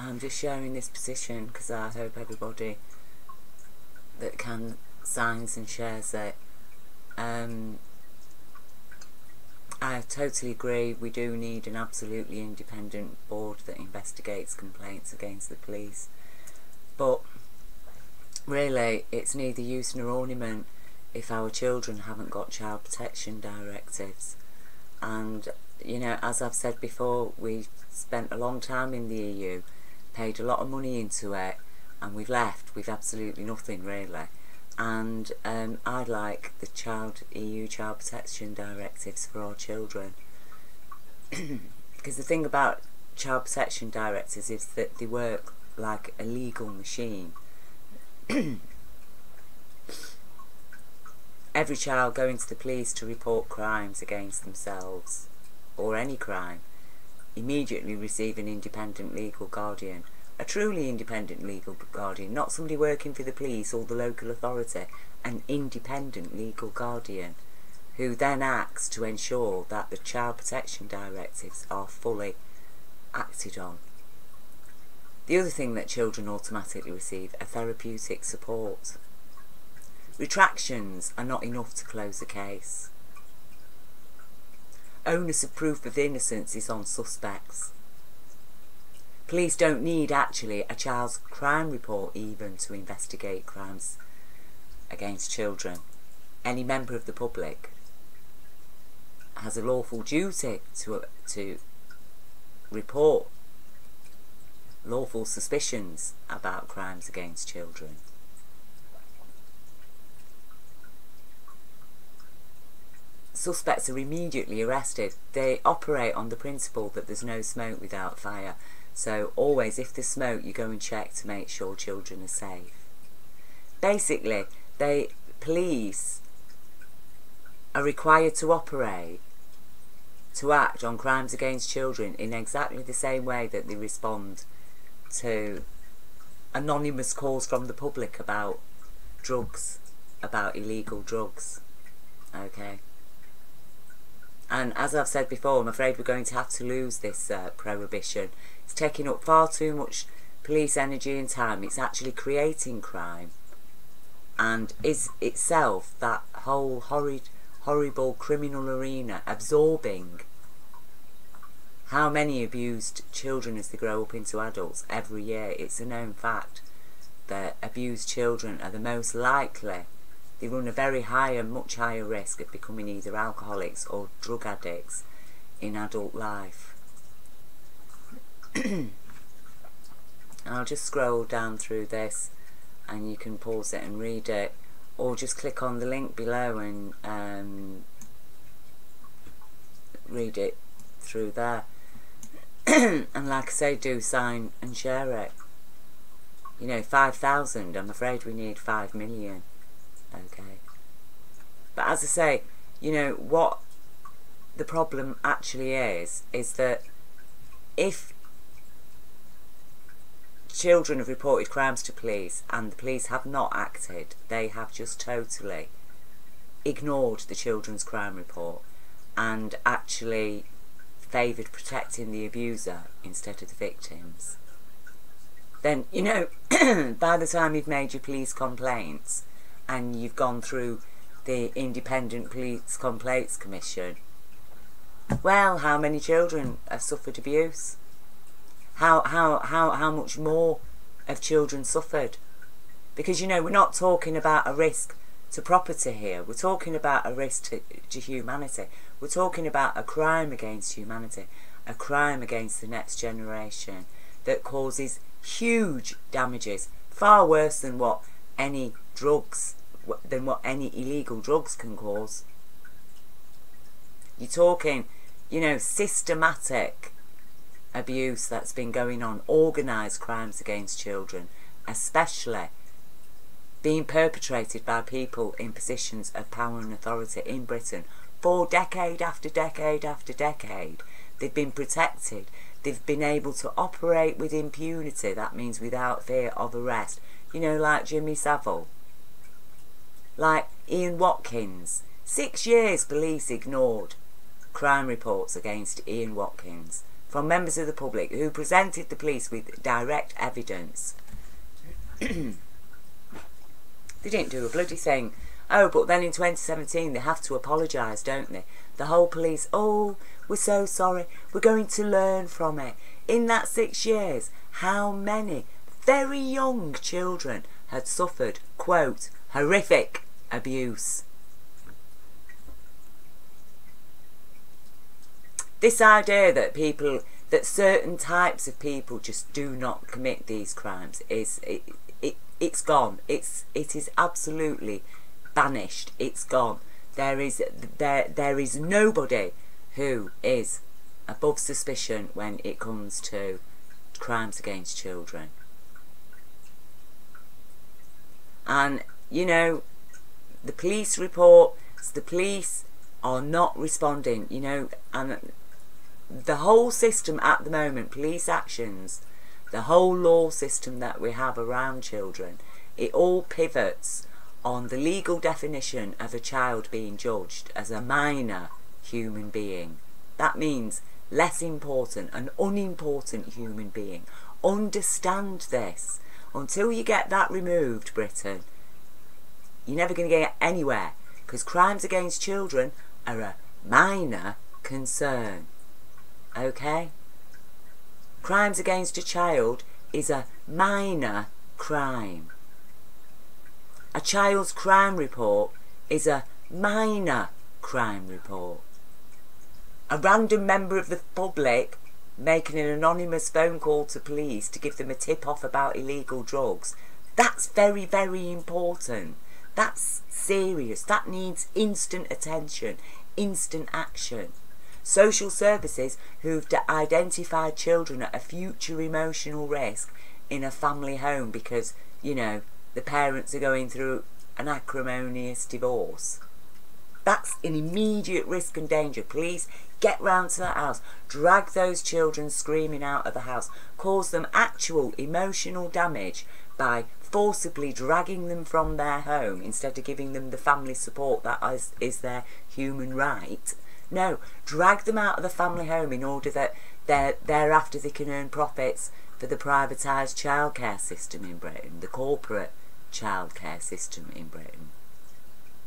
I'm just sharing this position because I hope everybody that can signs and shares it. I totally agree, we do need an absolutely independent board that investigates complaints against the police, but really it's neither use nor ornament if our children haven't got child protection directives. And you know, as I've said before, we spent a long time in the EU, paid a lot of money into it, and we've left with absolutely nothing really. And I'd like the EU child protection directives for our children. Because the thing about child protection directives is that they work like a legal machine. Every child going to the police to report crimes against themselves, or any crime, immediately receive an independent legal guardian. A truly independent legal guardian, not somebody working for the police or the local authority, an independent legal guardian who then acts to ensure that the child protection directives are fully acted on. The other thing that children automatically receive are therapeutic support. Retractions are not enough to close a case. Onus of proof of innocence is on suspects. Police don't need actually a child's crime report even to investigate crimes against children. Any member of the public has a lawful duty to report lawful suspicions about crimes against children. Suspects are immediately arrested. They operate on the principle that there's no smoke without fire. So always, if there's smoke, you go and check to make sure children are safe. Basically, police are required to operate, to act on crimes against children in exactly the same way that they respond to anonymous calls from the public about drugs, about illegal drugs. Okay? And as I've said before, I'm afraid we're going to have to lose this prohibition. It's taking up far too much police energy and time. It's actually creating crime, and is itself that whole horrible criminal arena absorbing how many abused children as they grow up into adults every year. It's a known fact that abused children are the most likely. They run a very high and much higher risk of becoming either alcoholics or drug addicts in adult life. I'll just scroll down through this and you can pause it and read it, or just click on the link below and read it through there. And like I say, do sign and share it. You know, 5,000, I'm afraid we need 5 million. Okay. But as I say, you know, what the problem actually is that if children have reported crimes to police and the police have not acted, they have just totally ignored the children's crime report and actually favoured protecting the abuser instead of the victims, then, you know, by the time you've made your police complaints and you've gone through the Independent Police Complaints Commission, well, how many children have suffered abuse? How much more have children suffered? Because, you know, we're not talking about a risk to property here. We're talking about a risk to humanity. We're talking about a crime against humanity, a crime against the next generation that causes huge damages, far worse than what any illegal drugs can cause. You're talking, you know, systematic abuse that's been going on, organised crimes against children, especially being perpetrated by people in positions of power and authority in Britain for decade after decade after decade. They've been protected. They've been able to operate with impunity. That means without fear of arrest. You know, like Jimmy Savile, like Ian Watkins. 6 years police ignored crime reports against Ian Watkins from members of the public who presented the police with direct evidence. They didn't do a bloody thing. Oh, but then in 2017 they have to apologise, don't they? The whole police, oh, we're so sorry, we're going to learn from it. In that 6 years, how many very young children had suffered, quote, horrific abuse? This idea that that certain types of people just do not commit these crimes it's gone. It is absolutely banished. It's gone. There is nobody who is above suspicion when it comes to crimes against children. And you know, the police reports, the police are not responding, you know, and the whole system at the moment, police actions, the whole law system that we have around children, it all pivots on the legal definition of a child being judged as a minor human being. That means less important, an unimportant human being. Understand this. Until you get that removed, Britain, you're never going to get anywhere, because crimes against children are a minor concern. Okay? Crimes against a child is a minor crime. A child's crime report is a minor crime report. A random member of the public making an anonymous phone call to police to give them a tip-off about illegal drugs, that's very, very important. That's serious. That needs instant attention, instant action. Social services who've identified children at a future emotional risk in a family home because, you know, the parents are going through an acrimonious divorce. That's an immediate risk and danger. Please get round to that house. Drag those children screaming out of the house. Cause them actual emotional damage by forcibly dragging them from their home instead of giving them the family support that is their human right. No, drag them out of the family home in order that thereafter they can earn profits for the privatised childcare system in Britain, the corporate childcare system in Britain.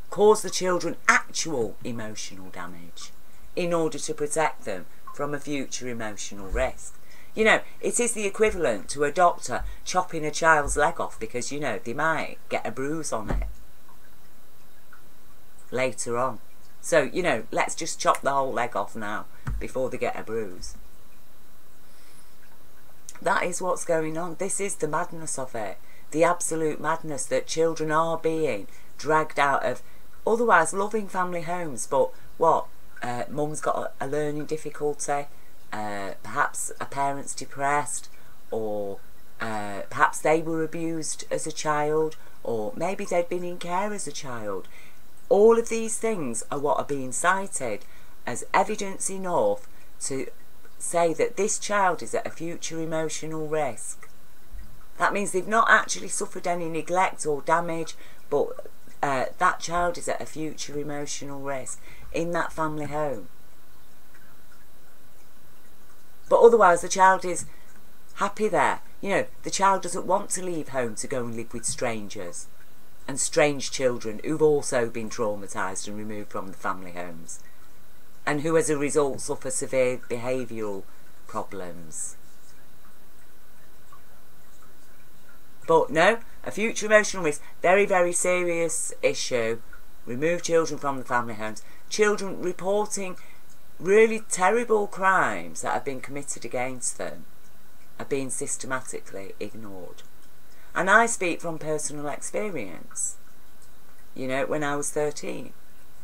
Cause the children actual emotional damage in order to protect them from a future emotional risk. You know, it is the equivalent to a doctor chopping a child's leg off because, you know, they might get a bruise on it later on. So, you know, let's just chop the whole leg off now before they get a bruise. That is what's going on. This is the madness of it. The absolute madness that children are being dragged out of otherwise loving family homes. But what? Mum's got a learning difficulty. Perhaps a parent's depressed. Or perhaps they were abused as a child. Or maybe they'd been in care as a child. All of these things are what are being cited as evidence enough to say that this child is at a future emotional risk. That means they've not actually suffered any neglect or damage, but that child is at a future emotional risk in that family home. But otherwise the child is happy there. You know, the child doesn't want to leave home to go and live with strangers and strange children who've also been traumatised and removed from the family homes and who as a result suffer severe behavioural problems. But no, a future emotional risk, very, very serious issue. Remove children from the family homes. Children reporting really terrible crimes that have been committed against them are being systematically ignored. And I speak from personal experience. You know, when I was 13,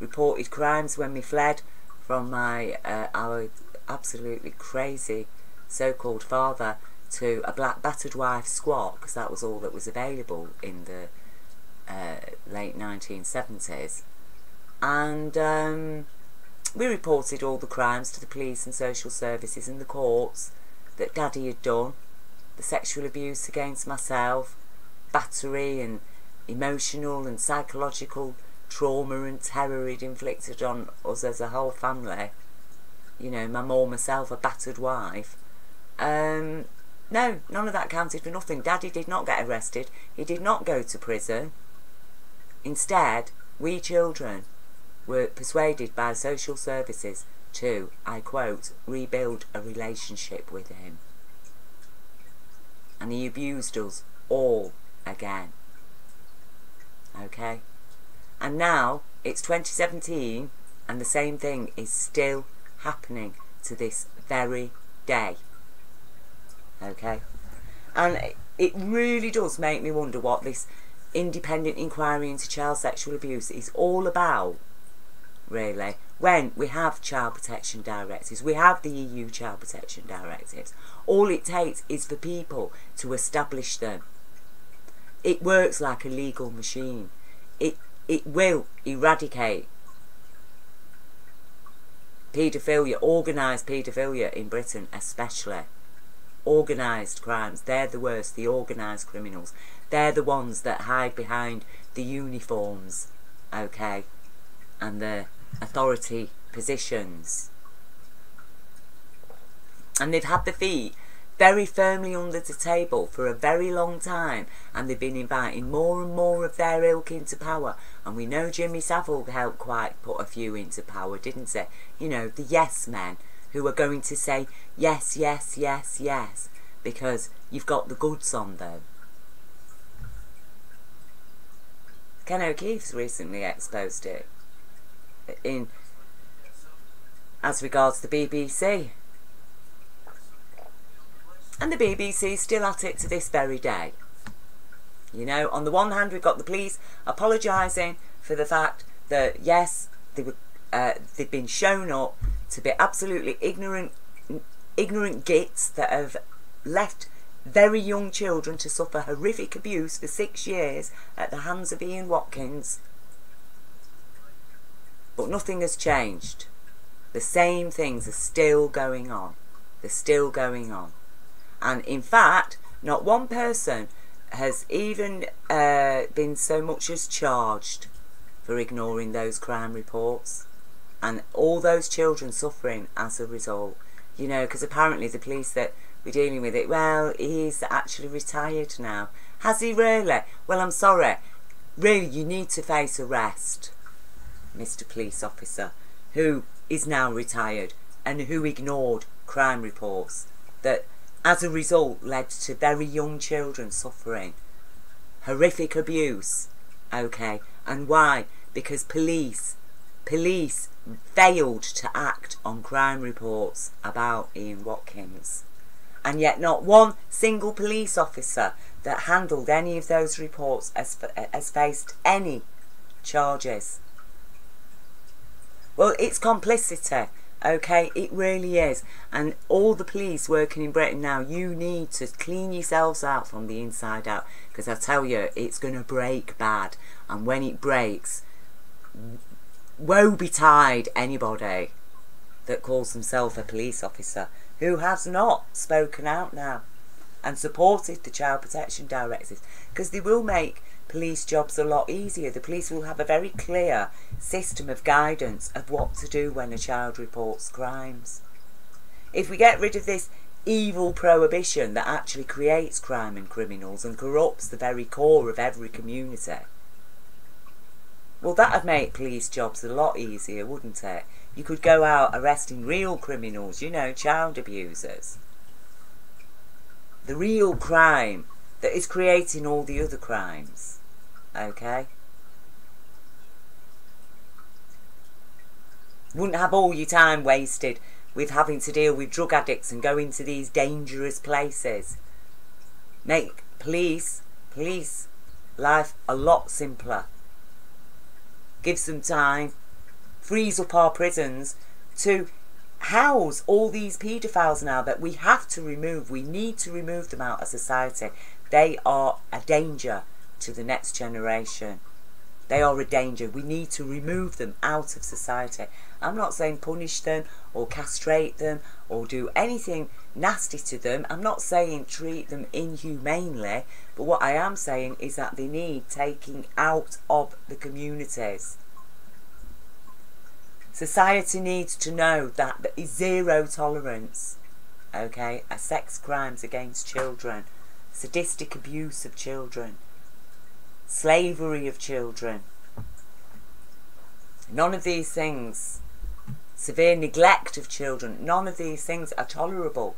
reported crimes when we fled from our absolutely crazy so-called father to a black battered wife squat, because that was all that was available in the late 1970s. And we reported all the crimes to the police and social services and the courts that Daddy had done. The sexual abuse against myself, battery and emotional and psychological trauma and terror he'd inflicted on us as a whole family. you know, my mum, myself, a battered wife. No, none of that counted for nothing. Daddy did not get arrested. He did not go to prison. Instead, we children were persuaded by social services to, I quote, rebuild a relationship with him. And he abused us all again. Okay? And now, it's 2017, and the same thing is still happening to this very day. Okay? And it really does make me wonder what this independent inquiry into child sexual abuse is all about, really, when we have child protection directives, we have the EU child protection directives. All it takes is for people to establish them. It works like a legal machine. It will eradicate paedophilia, organised paedophilia in Britain especially. Organised crimes, they're the worst, the organised criminals. They're the ones that hide behind the uniforms, okay, and the authority positions. And they've had their feet very firmly under the table for a very long time, and they've been inviting more and more of their ilk into power. And we know Jimmy Savile helped quite put a few into power, didn't he? You know, the yes men who are going to say yes, yes, yes, yes, because you've got the goods on them. Ken O'Keefe's recently exposed it in as regards the BBC. And the BBC still at it to this very day. You know, on the one hand, we've got the police apologising for the fact that, yes, they've been shown up to be absolutely ignorant gits that have left very young children to suffer horrific abuse for 6 years at the hands of Ian Watkins. But nothing has changed. The same things are still going on. They're still going on. And in fact, not one person has even been so much as charged for ignoring those crime reports. And all those children suffering as a result. You know, because apparently the police that we're dealing with it, well, he's actually retired now. Has he really? Well, I'm sorry. Really, you need to face arrest, Mr. Police Officer, who is now retired and who ignored crime reports that, as a result, led to very young children suffering horrific abuse. Okay, and why? Because police failed to act on crime reports about Ian Watkins. And yet not one single police officer that handled any of those reports has faced any charges. Well, it's complicity, okay? It really is. And all the police working in Britain now, you need to clean yourselves out from the inside out. Because I tell you, it's going to break bad. And when it breaks, woe betide anybody that calls themselves a police officer who has not spoken out now and supported the Child Protection Directives, because they will make police jobs a lot easier. The police will have a very clear system of guidance of what to do when a child reports crimes. If we get rid of this evil prohibition that actually creates crime and criminals and corrupts the very core of every community, well, that would make police jobs a lot easier, wouldn't it? You could go out arresting real criminals, you know, child abusers. The real crime that is creating all the other crimes. Okay? Wouldn't have all your time wasted with having to deal with drug addicts and go into these dangerous places. Make police life a lot simpler. Give some time, frees up our prisons to house all these paedophiles now that we have to remove. We need to remove them out of society. They are a danger to the next generation. They are a danger. We need to remove them out of society. I'm not saying punish them or castrate them or do anything nasty to them. I'm not saying treat them inhumanely. But what I am saying is that they need taking out of the communities. Society needs to know that there is zero tolerance, okay, at sex crimes against children, sadistic abuse of children, slavery of children. None of these things, severe neglect of children, none of these things are tolerable.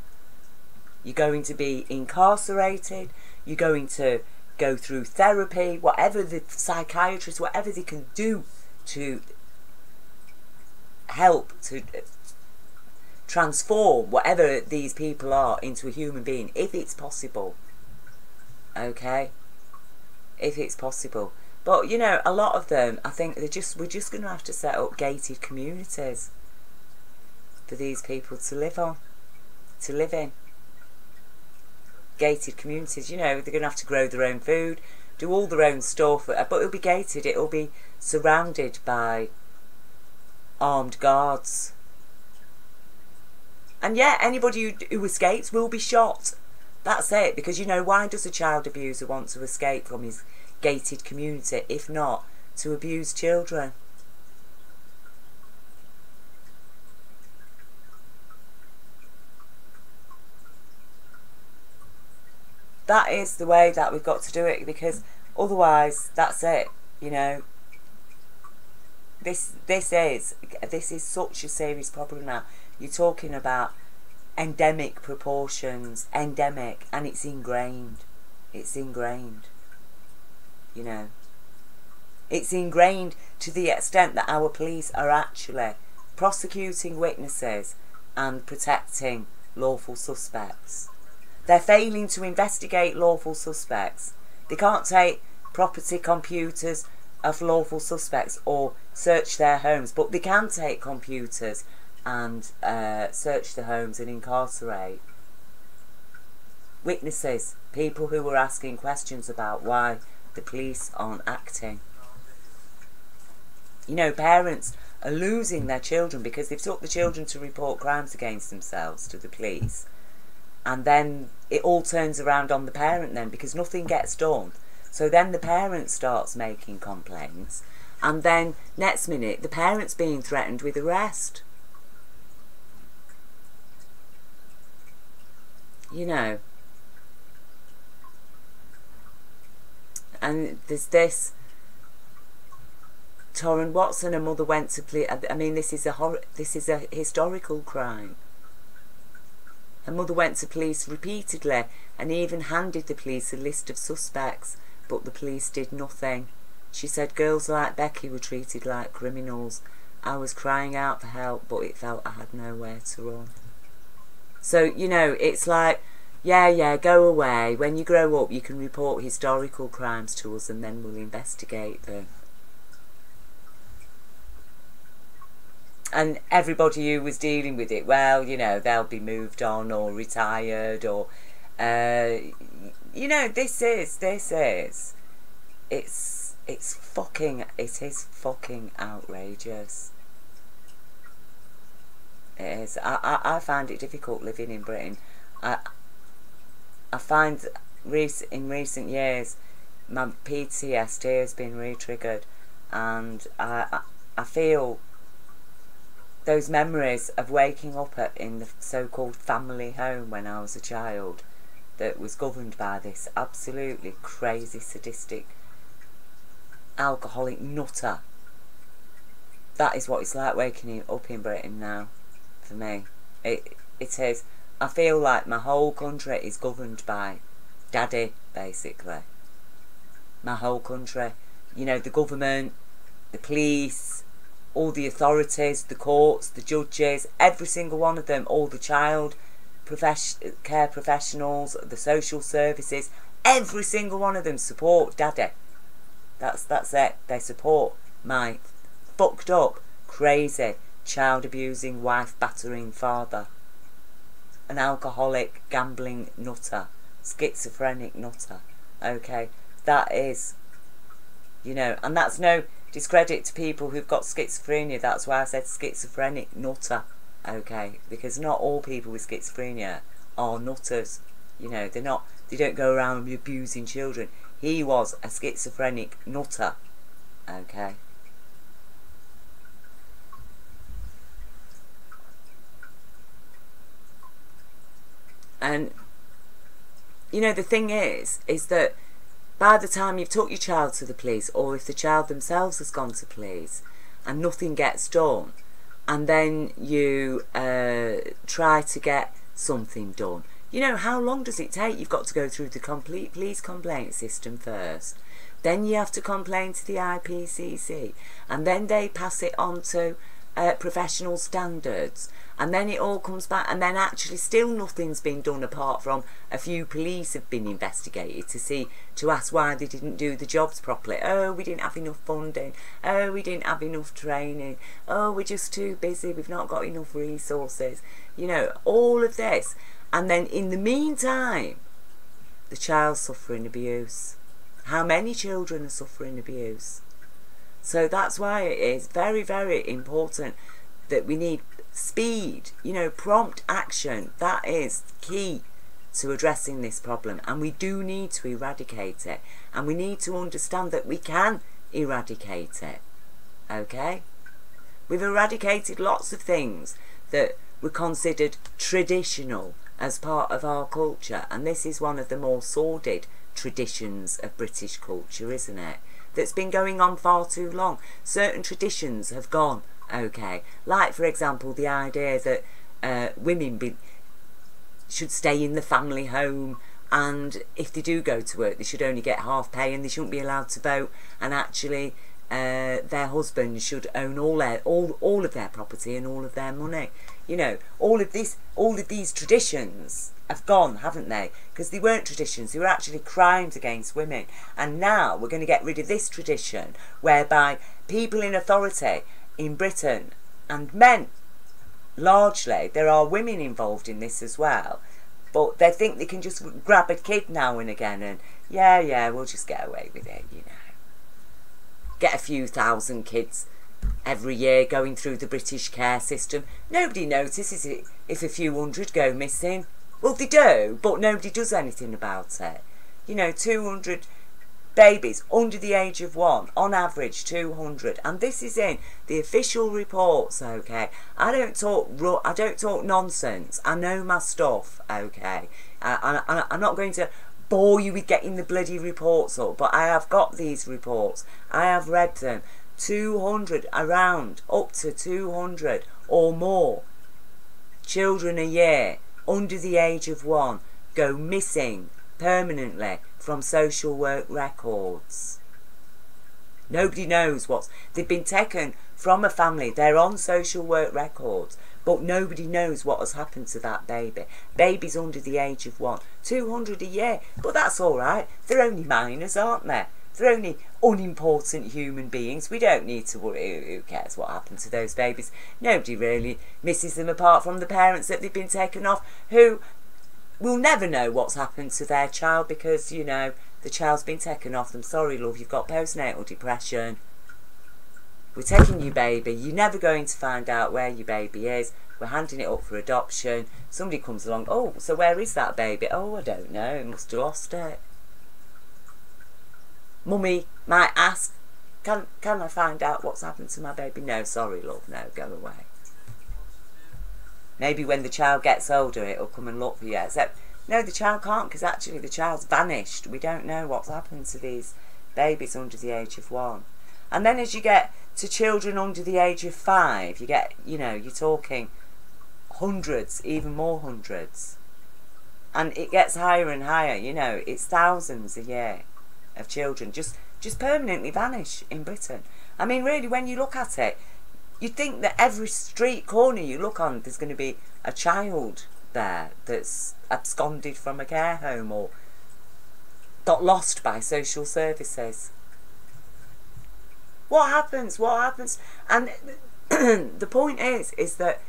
You're going to be incarcerated, you're going to go through therapy, whatever the psychiatrist, whatever they can do to help to transform whatever these people are into a human being, if it's possible. Okay? If it's possible. But, you know, a lot of them, I think we're just going to have to set up gated communities for these people to live in. Gated communities, you know, they're going to have to grow their own food, do all their own stuff, but it'll be gated, it'll be surrounded by armed guards. And yeah, anybody who escapes will be shot. That's it, because, you know, why does a child abuser want to escape from his gated community, if not to abuse children? That is the way that we've got to do it, because otherwise, that's it, you know. This is such a serious problem now. You're talking about endemic proportions, endemic, and it's ingrained. It's ingrained. You know. It's ingrained to the extent that our police are actually prosecuting witnesses and protecting lawful suspects. They're failing to investigate lawful suspects. They can't take property, computers of lawful suspects or search their homes, but they can take computers and search the homes and incarcerate witnesses, people who were asking questions about why the police aren't acting. You know, parents are losing their children because they've took the children to report crimes against themselves to the police, and then it all turns around on the parent then, because nothing gets done. So then the parent starts making complaints, and then next minute the parent's being threatened with arrest. You know. And there's this Torrin Watson, a mother went to police. I mean, this is a historical crime. Her mother went to police repeatedly and even handed the police a list of suspects, but the police did nothing. She said girls like Becky were treated like criminals. I was crying out for help, but it felt I had nowhere to run. So, you know, it's like, yeah, go away. When you grow up, you can report historical crimes to us and then we'll investigate them. And everybody who was dealing with it, well, you know, they'll be moved on or retired or, you know, it is fucking outrageous. It is. I find it difficult living in Britain. I find in recent years my PTSD has been re-triggered, and I feel those memories of waking up in the so-called family home when I was a child that was governed by this absolutely crazy, sadistic, alcoholic nutter. That is what it's like waking up in Britain now, for me. It is. I feel like my whole country is governed by Daddy, basically. My whole country. You know, the government, the police, all the authorities, the courts, the judges, every single one of them, all the child care professionals, the social services, every single one of them support Daddy. That's it. They support my fucked up, crazy, child abusing, wife battering father. An alcoholic, gambling nutter, schizophrenic nutter. Okay, that is, you know, and that's no discredit to people who've got schizophrenia. That's why I said schizophrenic nutter. Okay, because not all people with schizophrenia are nutters. You know, they don't go around abusing children. He was a schizophrenic nutter. Okay. And, you know, the thing is that by the time you've took your child to the police, or if the child themselves has gone to police and nothing gets done, and then you try to get something done, you know, how long does it take? You've got to go through the complete police complaint system first. Then you have to complain to the IPCC, and then they pass it on to professional standards, and then it all comes back, and then actually still nothing's been done apart from a few police have been investigated to ask why they didn't do the jobs properly. Oh, we didn't have enough funding. Oh, we didn't have enough training. Oh, we're just too busy. We've not got enough resources. You know, all of this. And then in the meantime, the child's suffering abuse. How many children are suffering abuse? So that's why it is very, very important that we need speed, you know, prompt action. That is key to addressing this problem, and we do need to eradicate it, and we need to understand that we can eradicate it. Okay? We've eradicated lots of things that were considered traditional as part of our culture, and this is one of the more sordid traditions of British culture, isn't it? That's been going on far too long. Certain traditions have gone, okay, like for example the idea that women should stay in the family home, and if they do go to work they should only get half pay, and they shouldn't be allowed to vote, and actually their husband should own all of their property and all of their money. You know, all of these traditions have gone, haven't they? Because they weren't traditions, they were actually crimes against women. And now we're going to get rid of this tradition whereby people in authority in Britain, and men largely, there are women involved in this as well, but they think they can just grab a kid now and again and yeah, we'll just get away with it, you know. Get a few thousand kids every year going through the British care system. Nobody notices it if a few hundred go missing. Well, they do, but nobody does anything about it. You know, 200 babies under the age of 1, on average 200, and this is in the official reports. Okay, I don't talk nonsense. I know my stuff. Okay, I'm not going to bore you with getting the bloody reports up, but I have got these reports. I have read them. 200, around up to 200 or more children a year under the age of 1 go missing permanently from social work records. Nobody knows they've been taken from a family, they're on social work records, but nobody knows what has happened to that baby. Babies under the age of 1, 200 a year, but that's alright, they're only minors, aren't they? They're only unimportant human beings. We don't need to worry. Who cares what happened to those babies? Nobody really misses them apart from the parents that they've been taken off, who will never know what's happened to their child because, you know, the child's been taken off them. Sorry, love, you've got postnatal depression. We're taking your baby. You're never going to find out where your baby is. We're handing it up for adoption. Somebody comes along. Oh, so where is that baby? Oh, I don't know. It must have lost it. Mummy might ask, can I find out what's happened to my baby? No, sorry, love, no, go away. Maybe when the child gets older, it'll come and look for you. Except, no, the child can't, because actually the child's vanished. We don't know what's happened to these babies under the age of 1. And then as you get to children under the age of 5, you get, you know, you're talking hundreds, even more hundreds. And it gets higher and higher, you know, it's thousands a year of children just permanently vanish in Britain. I mean, really, when you look at it, you'd think that every street corner you look on, there's going to be a child there that's absconded from a care home or got lost by social services. What happens? What happens? And the point is that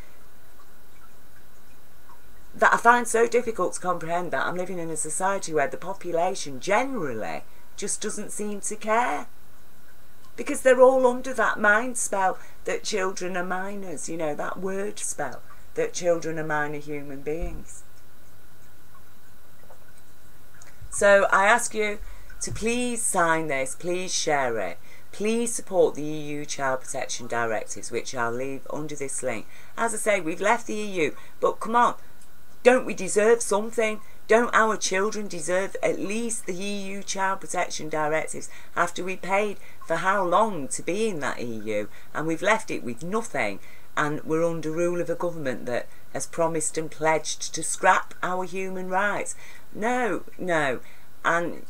I find so difficult to comprehend that I'm living in a society where the population generally just doesn't seem to care, because they're all under that mind spell that children are minors, you know, that word spell that children are minor human beings. So I ask you to please sign this, please share it, please support the EU Child Protection Directives, which I'll leave under this link. As I say, we've left the EU, but come on, Don't we deserve something? Don't our children deserve at least the EU Child Protection Directives after we paid for how long to be in that EU, and we've left it with nothing, and we're under rule of a government that has promised and pledged to scrap our human rights? No, no. And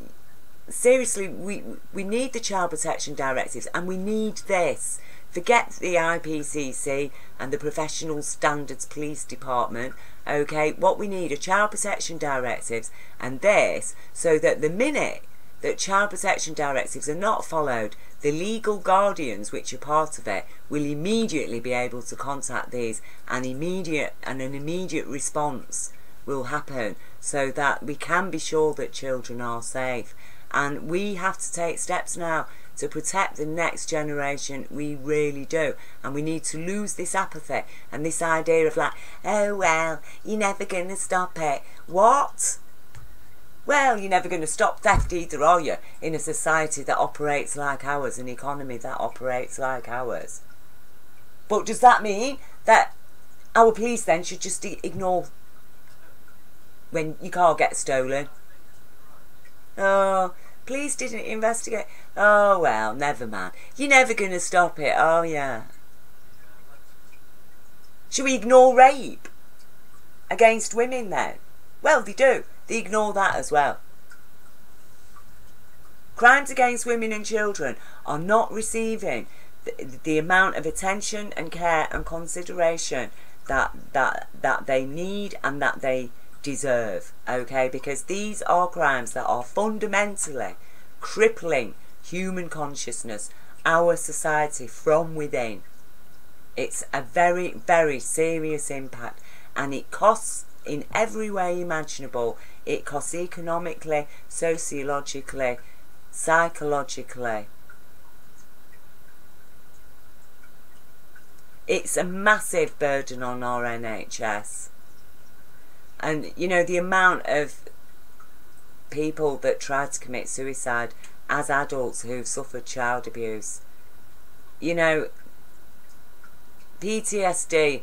seriously, we need the Child Protection Directives, and we need this. Forget the IPCC and the Professional Standards Police Department, okay? What we need are Child Protection Directives and this, so that the minute that Child Protection Directives are not followed, the legal guardians which are part of it will immediately be able to contact these, and an immediate response will happen so that we can be sure that children are safe. And we have to take steps now to protect the next generation. We really do. And we need to lose this apathy and this idea of like, oh well, you're never going to stop it. What? Well, you're never going to stop theft either, are you? In a society that operates like ours, an economy that operates like ours. But does that mean that our police then should just ignore when your car gets stolen? Oh, police didn't investigate. Oh, well, never mind. You're never going to stop it, oh yeah. Should we ignore rape against women then? Well, they do. They ignore that as well. Crimes against women and children are not receiving the amount of attention and care and consideration that they need and that they deserve, okay? Because these are crimes that are fundamentally crippling human consciousness, our society from within. It's a very, very serious impact, and it costs in every way imaginable. It costs economically, sociologically, psychologically. It's a massive burden on our NHS. And, you know, the amount of people that try to commit suicide as adults who've suffered child abuse. You know, PTSD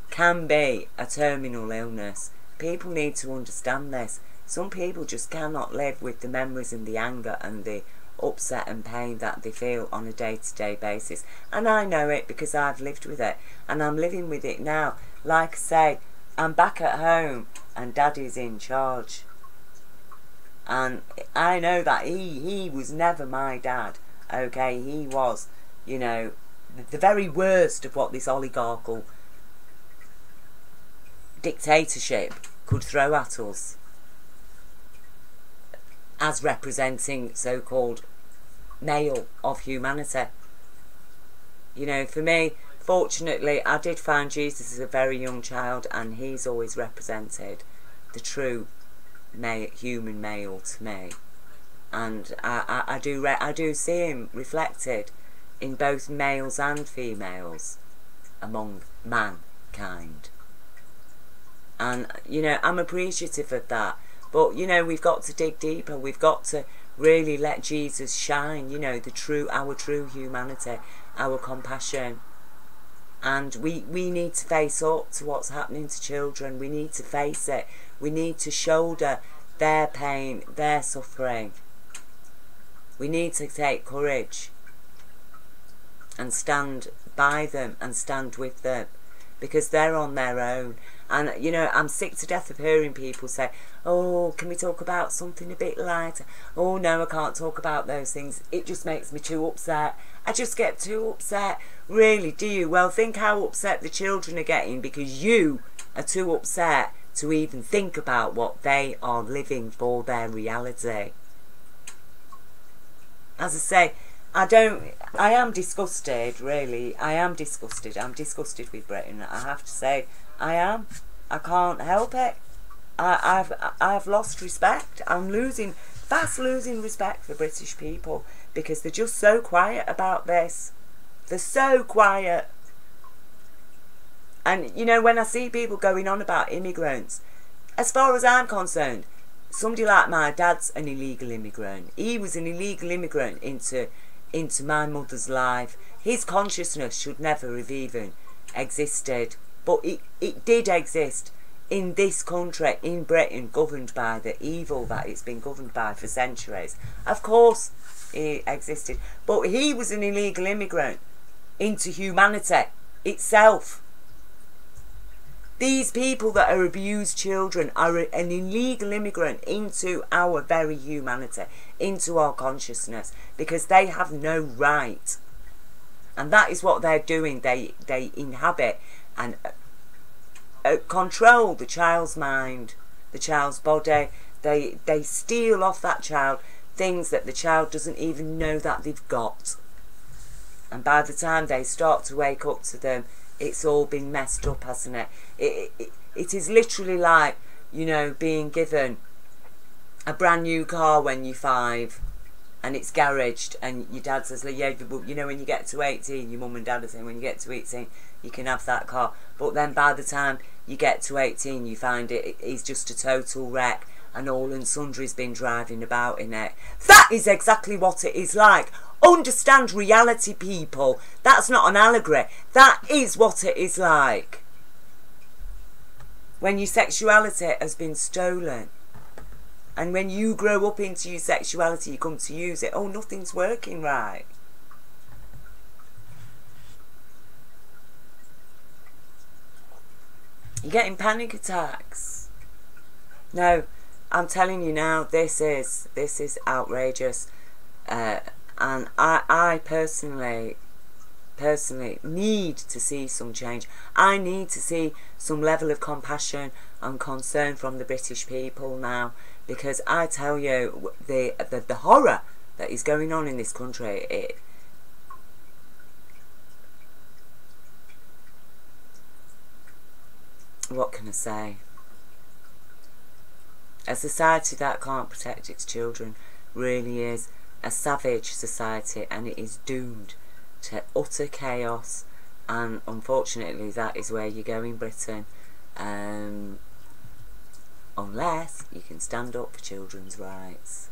can be a terminal illness. People need to understand this. Some people just cannot live with the memories and the anger and the upset and pain that they feel on a day-to-day basis. And I know it because I've lived with it. And I'm living with it now. Like I say, I'm back at home and Daddy's in charge. And I know that he was never my dad, okay? He was, you know, the very worst of what this oligarchical dictatorship could throw at us as representing so-called male of humanity. You know, for me, fortunately, I did find Jesus as a very young child, and he's always represented the true human male to me. And I do see him reflected in both males and females among mankind. And, you know, I'm appreciative of that. But, you know, we've got to dig deeper. We've got to really let Jesus shine, you know, our true humanity, our compassion. And we need to face up to what's happening to children. We need to face it. We need to shoulder their pain, their suffering. We need to take courage and stand by them and stand with them, because they're on their own. And, you know, I'm sick to death of hearing people say, oh, can we talk about something a bit lighter? Oh, no, I can't talk about those things. It just makes me too upset. I just get too upset. Really, do you? Well, think how upset the children are getting because you are too upset to even think about what they are living for, their reality. As I say, I am disgusted, really. I am disgusted. I'm disgusted with Britain. I have to say, I am. I can't help it. I've lost respect. I'm fast losing respect for British people because they're just so quiet about this. They're so quiet. And, you know, when I see people going on about immigrants, as far as I'm concerned, somebody like my dad's an illegal immigrant. He was an illegal immigrant into my mother's life. His consciousness should never have even existed. But it did exist in this country, in Britain, governed by the evil that it's been governed by for centuries. Of course he existed, but he was an illegal immigrant into humanity itself. These people that are abused children are an illegal immigrant into our very humanity, into our consciousness, because they have no right. And that is what they're doing. They inhabit and control the child's mind, the child's body. They steal off that child things that the child doesn't even know that they've got. And by the time they start to wake up to them, it's all been messed up, hasn't it? It is literally like, you know, being given a brand new car when you're 5 and it's garaged, and your dad says, yeah, you know, when you get to 18, your mum and dad are saying, when you get to 18, you can have that car. But then by the time you get to 18, you find it is just a total wreck, and all and sundry's been driving about in it. That is exactly what it is like. Understand reality, people. That's not an allegory. That is what it is like. When your sexuality has been stolen. And when you grow up into your sexuality, you come to use it. Oh, nothing's working right. You're getting panic attacks. No, I'm telling you now, this is outrageous. And I personally need to see some change. I need to see some level of compassion and concern from the British people now, because I tell you, the horror that is going on in this country, what can I say? A society that can't protect its children really is a savage society, and it is doomed to utter chaos. And unfortunately that is where you go in Britain, unless you can stand up for children's rights.